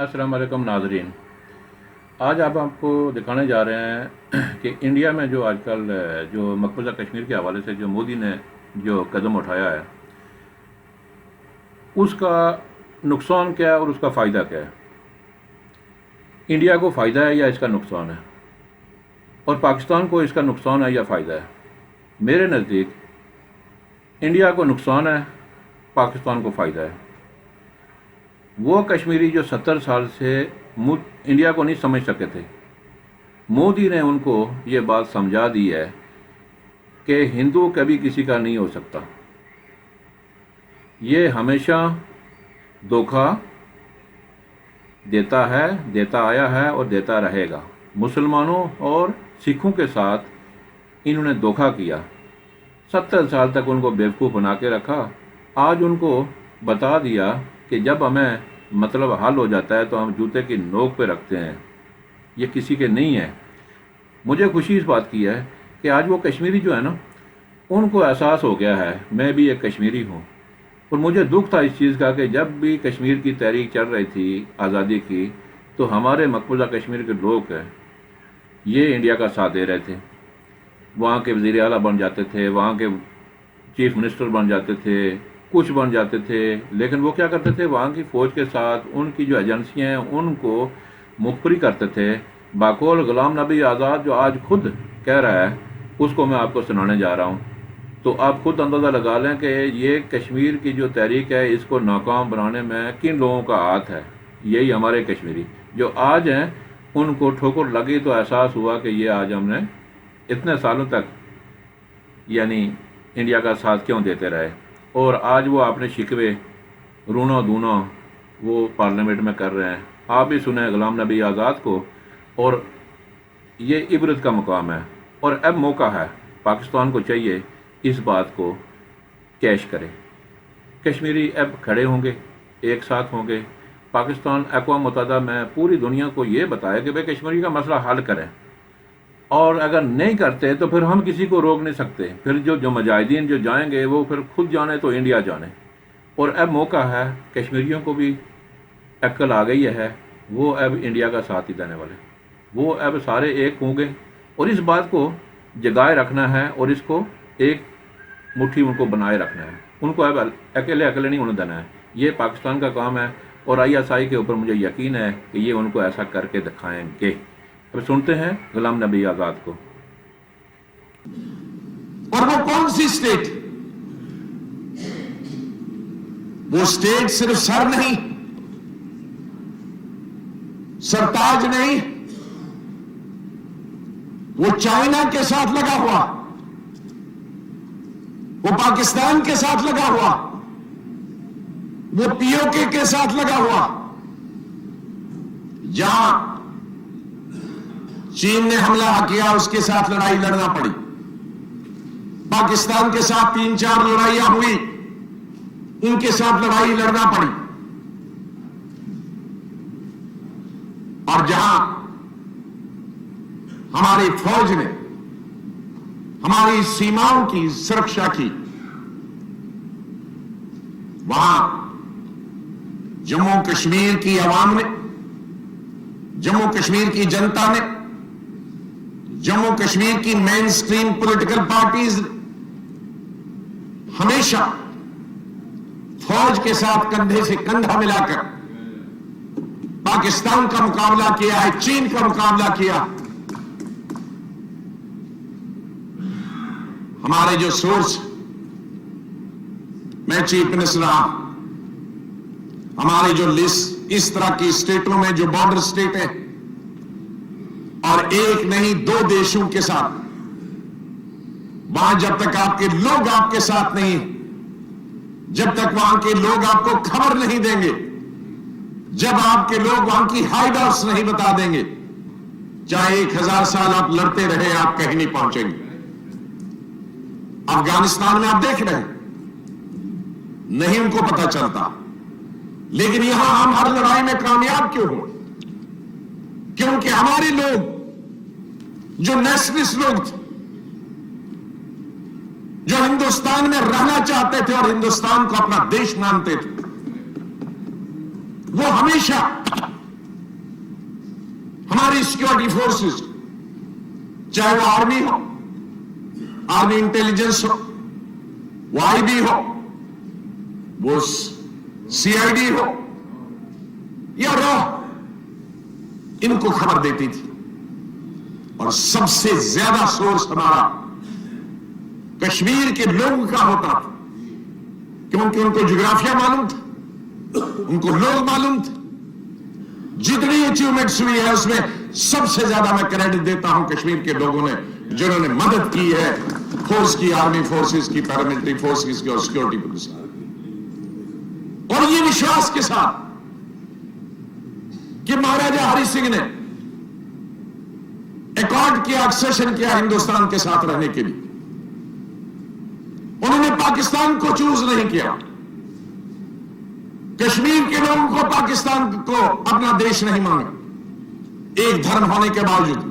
अस्सलाम वालेकुम नाजरीन। आज आपको दिखाने जा रहे हैं कि इंडिया में जो आजकल जो मकबूजा कश्मीर के हवाले से जो मोदी ने जो कदम उठाया है उसका नुकसान क्या है और उसका फ़ायदा क्या है। इंडिया को फ़ायदा है या इसका नुकसान है, और पाकिस्तान को इसका नुकसान है या फ़ायदा है। मेरे नज़दीक इंडिया को नुकसान है, पाकिस्तान को फ़ायदा है। वो कश्मीरी जो 70 साल से इंडिया को नहीं समझ सके थे, मोदी ने उनको ये बात समझा दी है कि हिंदू कभी किसी का नहीं हो सकता। ये हमेशा धोखा देता है, देता आया है और देता रहेगा। मुसलमानों और सिखों के साथ इन्होंने धोखा किया, 70 साल तक उनको बेवकूफ़ बना के रखा। आज उनको बता दिया कि जब हमें मतलब हल हो जाता है तो हम जूते की नोक पे रखते हैं, ये किसी के नहीं है। मुझे खुशी इस बात की है कि आज वो कश्मीरी जो है ना, उनको एहसास हो गया है मैं भी एक कश्मीरी हूँ। और मुझे दुख था इस चीज़ का कि जब भी कश्मीर की तहरीक चल रही थी आज़ादी की, तो हमारे मकबूजा कश्मीर के लोग हैं ये इंडिया का साथ दे रहे थे। वहाँ के वज़ीर आला बन जाते थे, वहाँ के चीफ मिनिस्टर बन जाते थे, कुछ बन जाते थे, लेकिन वो क्या करते थे, वहाँ की फ़ौज के साथ उनकी जो एजेंसियाँ हैं उनको मुखबरी करते थे। बाकौल ग़ुलाम नबी आज़ाद जो आज खुद कह रहा है, उसको मैं आपको सुनाने जा रहा हूँ। तो आप खुद अंदाज़ा लगा लें कि ये कश्मीर की जो तहरीक है इसको नाकाम बनाने में किन लोगों का हाथ है। यही हमारे कश्मीरी जो आज हैं, उनको ठोकर लगी तो एहसास हुआ कि ये आज हमने इतने सालों तक यानी इंडिया का साथ क्यों देते रहे। और आज वो अपने शिकवे रूनो दूनो वो पार्लियामेंट में कर रहे हैं। आप भी सुने ग़ुलाम नबी आज़ाद को, और ये इबरत का मुकाम है। और अब मौका है, पाकिस्तान को चाहिए इस बात को कैश करे। कश्मीरी अब खड़े होंगे, एक साथ होंगे। पाकिस्तान अक़वाम मुत्तहिदा में पूरी दुनिया को ये बताए कि भाई कश्मीरी का मसला हल करें, और अगर नहीं करते तो फिर हम किसी को रोक नहीं सकते। फिर जो मुजाहिदीन जो जाएंगे वो फिर खुद जाने तो इंडिया जाने। और अब मौका है, कश्मीरियों को भी अक्ल आ गई है, वो अब इंडिया का साथ ही देने वाले। वो अब सारे एक होंगे और इस बात को जगाए रखना है और इसको एक मुट्ठी उनको बनाए रखना है। उनको अब अकेले अकेले नहीं होने देना है, ये पाकिस्तान का काम है। और ISI के ऊपर मुझे यकीन है कि ये उनको ऐसा करके दिखाएंगे। अब सुनते हैं ग़ुलाम नबी आज़ाद को। और वो कौन सी स्टेट? वो स्टेट सिर्फ सर नहीं, सरताज नहीं, वो चाइना के साथ लगा हुआ, वो पाकिस्तान के साथ लगा हुआ, वो POK के साथ लगा हुआ। जहां चीन ने हमला किया उसके साथ लड़ाई लड़ना पड़ी। पाकिस्तान के साथ 3-4 लड़ाइयां हुई, उनके साथ लड़ाई लड़ना पड़ी। और जहां हमारी फौज ने हमारी सीमाओं की सुरक्षा की, वहां जम्मू कश्मीर की आवाम ने, जम्मू कश्मीर की जनता ने, जम्मू कश्मीर की मेन स्ट्रीम पॉलिटिकल पार्टीज हमेशा फौज के साथ कंधे से कंधा मिलाकर पाकिस्तान का मुकाबला किया है, चीन का मुकाबला किया। हमारे जो सोर्स, मैं चीफ मिनिस्टर रहा, हमारी जो लिस्ट इस तरह की स्टेटों में जो बॉर्डर स्टेट है, और एक नहीं 2 देशों के साथ, वहां जब तक आपके लोग आपके साथ नहीं, जब तक वहां के लोग आपको खबर नहीं देंगे, जब आपके लोग वहां की हाइडआउट्स नहीं बता देंगे, चाहे 1000 साल आप लड़ते रहे, आप कहीं नहीं पहुंचेंगे। अफगानिस्तान में आप देख रहे हैं, नहीं उनको पता चलता, लेकिन यहां हम हर लड़ाई में कामयाब क्यों हुए? क्योंकि हमारे लोग जो नेशनलिस्ट लोग थे, जो हिंदुस्तान में रहना चाहते थे और हिंदुस्तान को अपना देश मानते थे, वो हमेशा प्राइमरी सिक्योरिटी फोर्सेस, चाहे वो आर्मी हो, आर्मी इंटेलिजेंस हो, वो आईबी हो, वो सीआईडी हो या रॉ, इनको खबर देती थी। और सबसे ज्यादा सोर्स हमारा कश्मीर के लोगों का होता था, क्योंकि उनको ज्योग्राफिया मालूम था, उनको लोग मालूम थे। जितनी अचीवमेंट्स हुई है उसमें सबसे ज्यादा मैं क्रेडिट देता हूं कश्मीर के लोगों ने, जिन्होंने मदद की है फोर्स की, आर्मी फोर्सेस की, पैरामिलिट्री फोर्सेस की और सिक्योरिटी पुलिस की। और ये विश्वास के साथ कि महाराजा हरि सिंह ने एकॉर्ड किया, एक्सेशन किया हिंदुस्तान के साथ रहने के लिए। उन्होंने पाकिस्तान को चूज नहीं किया, कश्मीर के लोगों को पाकिस्तान को अपना देश नहीं माना। एक धर्म होने के बावजूद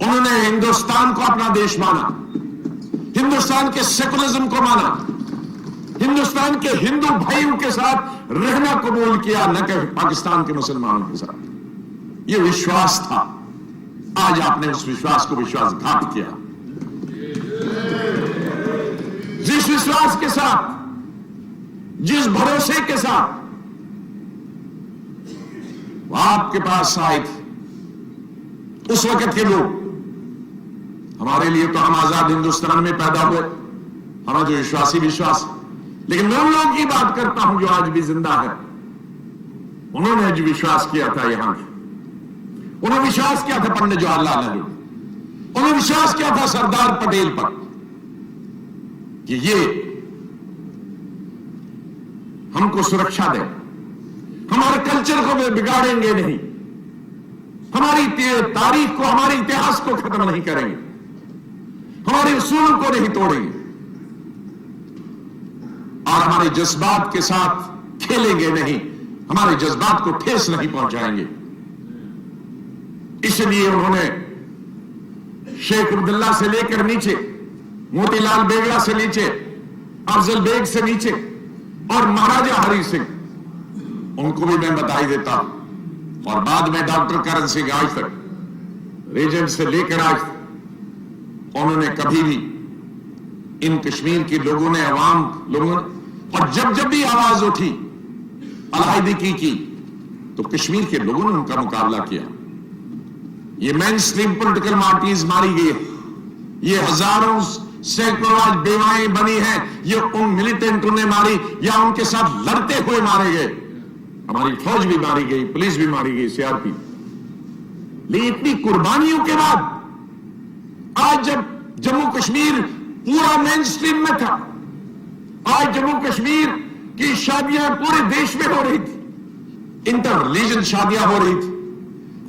उन्होंने हिंदुस्तान को अपना देश माना, हिंदुस्तान के सेकुलरिज्म को माना, हिंदुस्तान के हिंदू भाइयों के साथ रहना कबूल किया, न कि पाकिस्तान के मुसलमानों के साथ। यह विश्वास था। आज आपने उस विश्वास को विश्वासघात किया। जिस विश्वास के साथ, जिस भरोसे के साथ वो आपके पास आए थे, उस वक्त के लोग, हमारे लिए तो हम आजाद हिंदुस्तान में पैदा हुए, हमारा जो विश्वासी विश्वास, लेकिन मैं उन लोगों की बात करता हूं जो आज भी जिंदा है। उन्होंने जो विश्वास किया था यहां के, उन्होंने विश्वास किया था पंडित जवाहरलाल नेहरू, उन्होंने विश्वास किया था सरदार पटेल पर कि ये हमको सुरक्षा दे, हमारे कल्चर को वे बिगाड़ेंगे नहीं, हमारी तारीख को, हमारे इतिहास को खत्म नहीं करेंगे, हमारे उसूलों को नहीं तोड़ेंगे और हमारे जज्बात के साथ खेलेंगे नहीं, हमारे जज्बात को ठेस नहीं पहुंचाएंगे। इसलिए उन्होंने शेख अब्दुल्ला से लेकर नीचे, मोतीलाल बेगड़ा से नीचे, अफजल बेग से नीचे और महाराजा हरि सिंह, उनको भी मैं बधाई देता हूं। और बाद में डॉक्टर करण सिंह, आज तक रीजेंट से लेकर आज तक उन्होंने कभी भी इन कश्मीर के लोगों ने, अवाम लोगों ने, और जब जब भी आवाज उठी अलहायदगी की, तो कश्मीर के लोगों ने उनका मुकाबला किया। ये मेन स्ट्रीम पोलिटिकल पार्टीज मारी गई है, ये हजारों सैकड़ों आज बेवाएं बनी हैं, ये उन मिलिटेंटों ने मारी या उनके साथ लड़ते हुए मारे गए। हमारी फौज भी मारी गई, पुलिस भी मारी गई, सीआरपी। लेकिन इतनी कुर्बानियों के बाद आज जब जम्मू कश्मीर पूरा मेन स्ट्रीम में था, आज जम्मू कश्मीर की शादियां पूरे देश में हो रही थी, इंटर रिलीजन शादियां हो रही थी।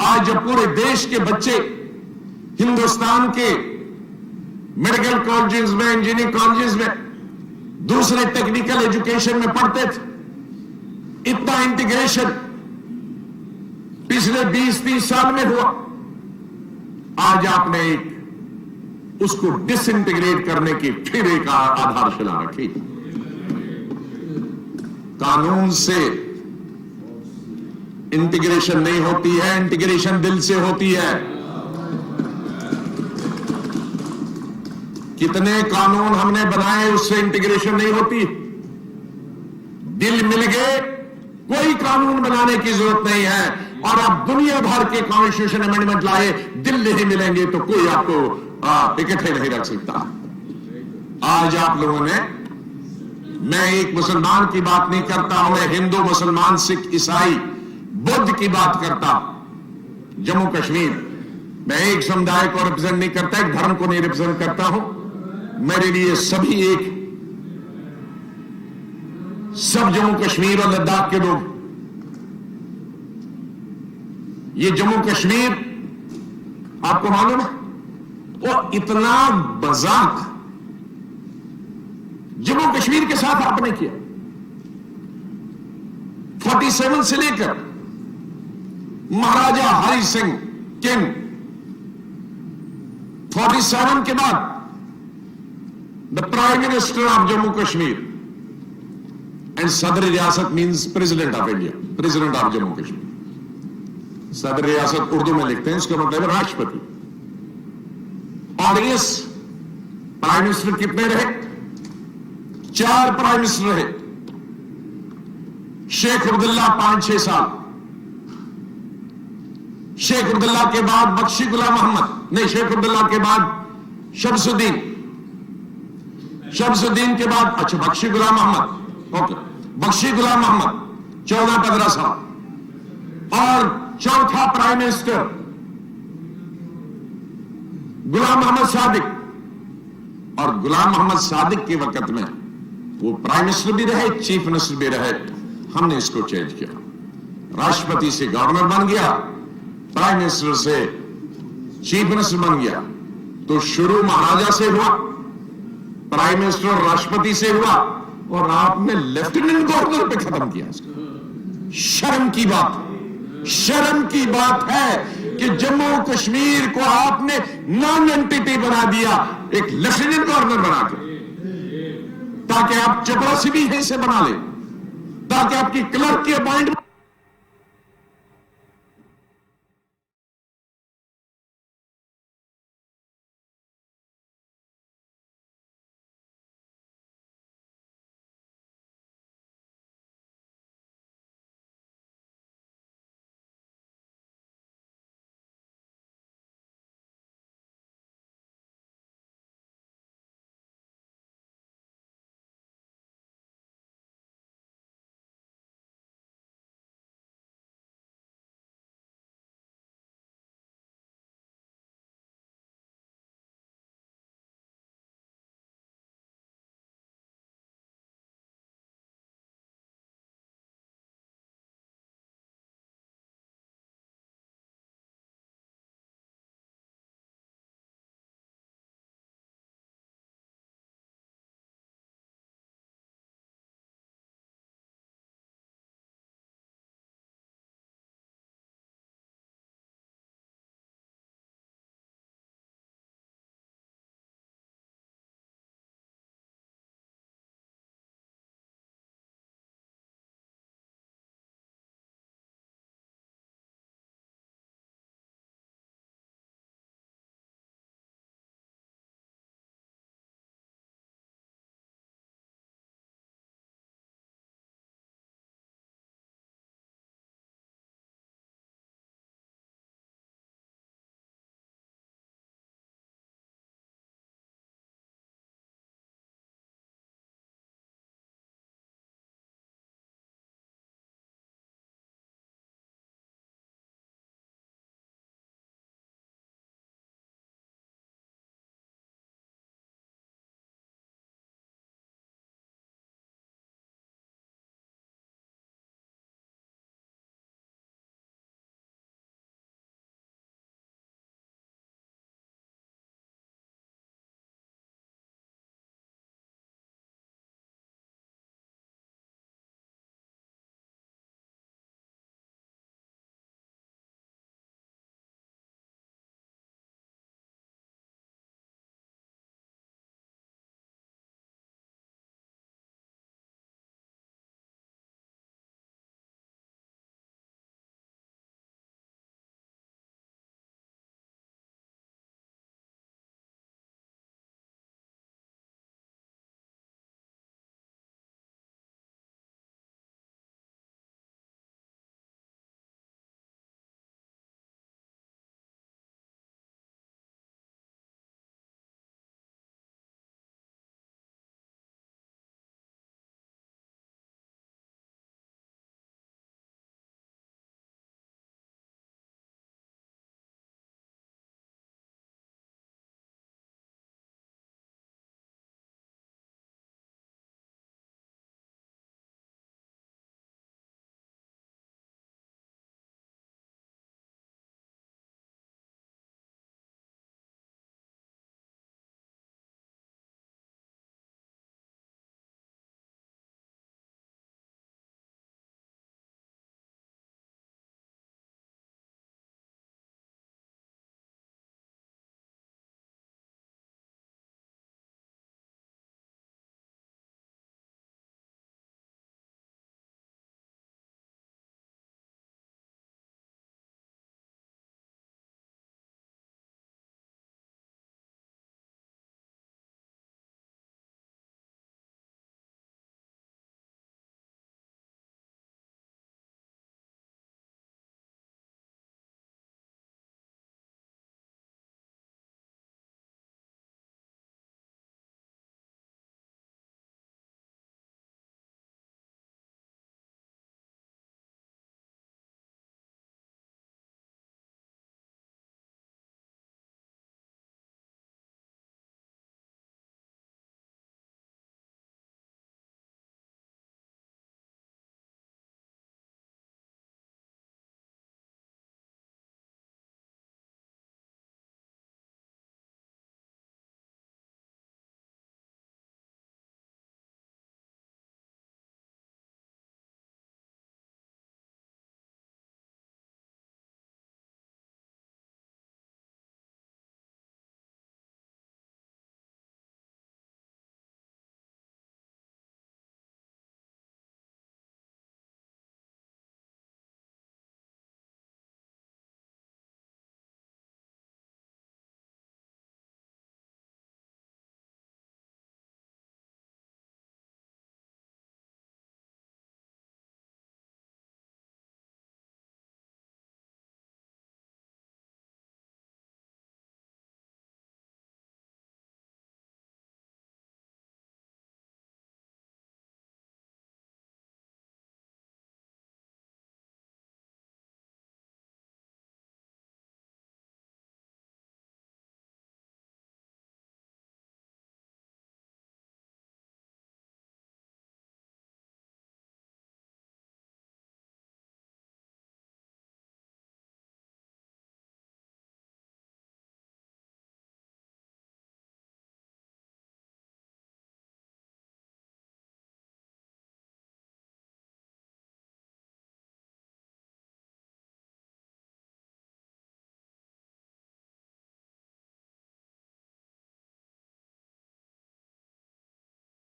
आज जब पूरे देश के बच्चे हिंदुस्तान के मेडिकल कॉलेजेस में, इंजीनियरिंग कॉलेजेस में, दूसरे टेक्निकल एजुकेशन में पढ़ते थे, इतना इंटीग्रेशन पिछले 20-30 साल में हुआ। आज आपने उसको डिसइंटीग्रेट करने की फिर एक आधारशिला रखी। कानून से इंटीग्रेशन नहीं होती है, इंटीग्रेशन दिल से होती है। कितने कानून हमने बनाए, उससे इंटीग्रेशन नहीं होती। दिल मिल गए, कोई कानून बनाने की जरूरत नहीं है। और आप दुनिया भर के कॉन्स्टिट्यूशन अमेंडमेंट लाए, दिल नहीं मिलेंगे तो कोई आपको इकट्ठे नहीं रख सकता। आज आप लोगों ने, मैं एक मुसलमान की बात नहीं करता हूं, मैं हिंदू, मुसलमान, सिख, ईसाई, बुद्ध की बात करता हूं। जम्मू कश्मीर, मैं एक समुदाय को रिप्रेजेंट नहीं करता, एक धर्म को नहीं रिप्रेजेंट करता हूं। मेरे लिए सभी एक, सब जम्मू कश्मीर और लद्दाख के लोग। ये जम्मू कश्मीर, आपको मालूम है, वो इतना मजाक जम्मू कश्मीर के साथ आपने किया। 47 से लेकर महाराजा हरि सिंह किंग, 47 के बाद the prime minister of Jammu Kashmir and सदर रियासत means president of India, president of Jammu Kashmir. सदर रियासत उर्दू में लिखते हैं, इसका मतलब है राष्ट्रपति। और इस प्राइम मिनिस्टर कितने रहे? 4 प्राइम मिनिस्टर रहे। शेख अब्दुल्ला 5-6 साल, शेख अब्दुल्ला के बाद बख्शी गुलाम अहमद, नहीं, शेख अब्दुल्ला के बाद शमसुद्दीन, शमसुद्दीन के बाद, अच्छा, बख्शी गुलाम अहमद, ओके, बख्शी गुलाम अहमद 14-15 साल। और चौथा प्राइम मिनिस्टर गुलाम मोहम्मद सादिक, और गुलाम मोहम्मद सादिक के वक्त में वो प्राइम मिनिस्टर भी रहे, चीफ मिनिस्टर भी रहे। हमने इसको चेंज किया, राष्ट्रपति से गवर्नर बन गया, प्राइम मिनिस्टर से चीफ मिनिस्टर बन गया। तो शुरू महाराजा से हुआ, प्राइम मिनिस्टर और राष्ट्रपति से हुआ, और आपने लेफ्टिनेंट गवर्नर पे खत्म किया इसको। शर्म की बात, शर्म की बात है कि जम्मू कश्मीर को आपने नॉन एंटिटी बना दिया, एक लेफ्टिनेंट गवर्नर बना के, ताकि आप चपरासी भी यहीं से बना ले, ताकि आपकी क्लर्क की अपॉइंटमेंट